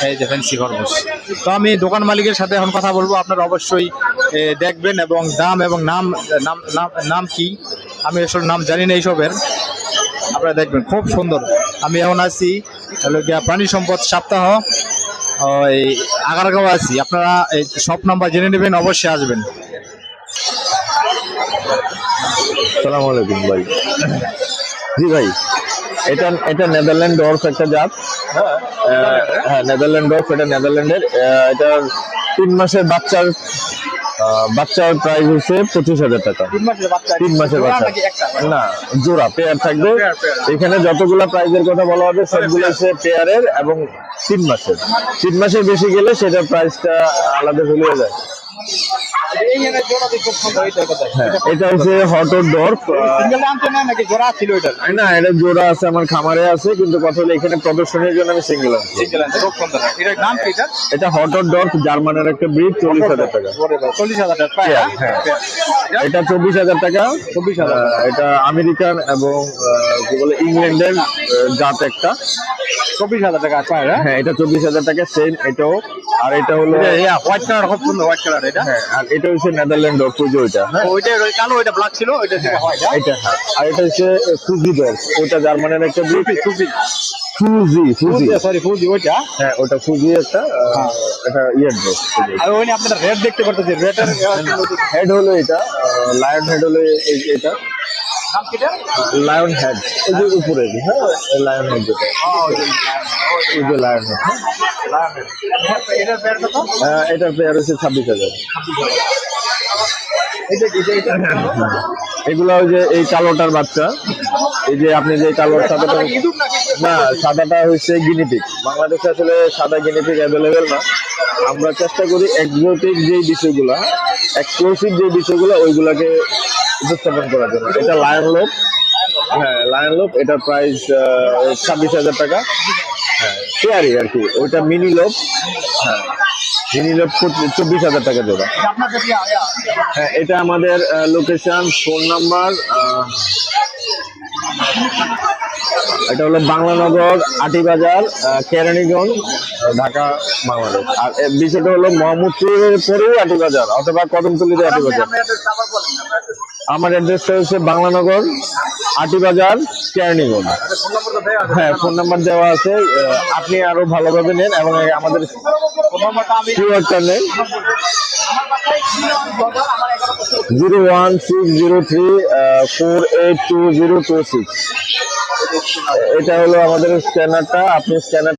এই যে ফ্যান্সি খরগোশ। তো আমি দোকান মালিকের সাথে এখন কথা বলবো, আপনারা অবশ্যই দেখবেন এবং দাম এবং নাম নাম নাম নাম কি, আমি আসলে নাম জানি না এইসবের, আপনারা দেখবেন খুব সুন্দর। আমি এখন আছি হলো গিয়া প্রাণী সম্পদ সপ্তাহ ওই আগারগাঁও আছি, আপনারা এই সব নাম্বার জেনে নেবেন, অবশ্যই আসবেন। আসসালামু আলাইকুম ভাই। জি ভাই, এটা এটা নেদারল্যান্ড ডর্ফ একটা জাত। হ্যাঁ, নেদারল্যান্ড ডর্ফ, এটা নেদারল্যান্ডের। এটার 3 মাসের বাচ্চার প্রাইস হচ্ছে 25,000 টাকা। 3 মাসের বাচ্চা না, জোড়া পেয়ার থাকবে। এখানে যতগুলা প্রাইজের কথা বলা হবে সবগুলো হচ্ছে পেয়ারের এবং 3 মাসের। 3 মাসের বেশি গেলে সেটার প্রাইসটা আলাদা হয়ে যায়। এটা হচ্ছে হটর ডর্ফ। না, এটা জোড়া আছে, আমার খামারে আছে, কিন্তু কথা হলো এখানে প্রদর্শনীর জন্য আমি সিঙ্গেল আনছি। এটা হটর ডর্ফ, জার্মানের একটা ব্রিড। 40,000 টাকা। 40,000 টাকা। হ্যাঁ, এটা 24,000 টাকা। 24,000। এটা আমেরিকান এবং কি বলে ইংল্যান্ডের জাত একটা। 24,000 টাকা পায়। হ্যাঁ, এটা 24,000 টাকা সেম এটাও। আর এটা হলো হোয়াইট কালার, খুব সুন্দর হোয়াইট কালার এটা। হ্যাঁ, আর এটা হচ্ছে নেদারল্যান্ড ডগ পুজো। ওইটা হ্যাঁ, ওইটা কালো, ওইটা ব্ল্যাক ছিল, ওইটা হোয়াইট। এটা হ্যাঁ। আর এটা হচ্ছে ফুজি ডগ, ওটা জার্মানের একটা ব্রিড। ফুজি, সরি ফুজি ওইটা। হ্যাঁ, ওটা ফুজি একটা। এটা ইয়ার ডগ। আর ওইটা আপনারা রেড দেখতে পারতেছেন, রেডের হেড হলো এটা, লায়ন হেড হলো এটা। নাম কিটা? লায়ন হেড, ওই যে উপরে। হ্যাঁ, লায়ন হেড যেটা, ওই যে লায়ন হেড। এটার পেয়ার কত? এটার পেয়ার হচ্ছে 26,000। এগুলা ওই যে এই কালোটার বাচ্চা, এই যে আপনি যে কালোর সাদাটা, না সাদাটা হচ্ছে গিনিপিগ। বাংলাদেশে আসলে সাদা গিনিপিগ অ্যাভেলেবেল না। আমরা চেষ্টা করি এক্সোটিক যে বিষয়গুলা, এক্সক্লুসিভ যে বিষয়গুলো, ওইগুলাকে উপস্থাপন করার জন্য। এটা লায়ন লোপ। হ্যাঁ, লায়ন লোপ। এটার প্রাইস 26,000 টাকা। হ্যাঁ, পেয়ারি আর কি। ওইটা মিনি লোপ। হ্যাঁ, মিনি লোপ 24,000 টাকা জোড়া। হ্যাঁ, এটা আমাদের লোকেশন, ফোন নাম্বার, এটা হলো বাংলানগর, আটিবাজার, কেরানীগঞ্জ, ঢাকা, বাংলাদেশ। আর বিষয়টা হলো মোহাম্মদপুরের পরেই আটিবাজার অথবা কদমতলিতে আটিবাজার। আমার অ্যাড্রেসটা হচ্ছে বাংলানগর, আটিবাজার, কেরানীগঞ্জ। হ্যাঁ, ফোন নাম্বার দেওয়া আছে। আপনি আরো ভালোভাবে নেন এবং আমাদের কিওয়ার্ডটা নেন। 01603 482026। এটা হলো আমাদের স্ক্যানারটা। আপনি স্ক্যানার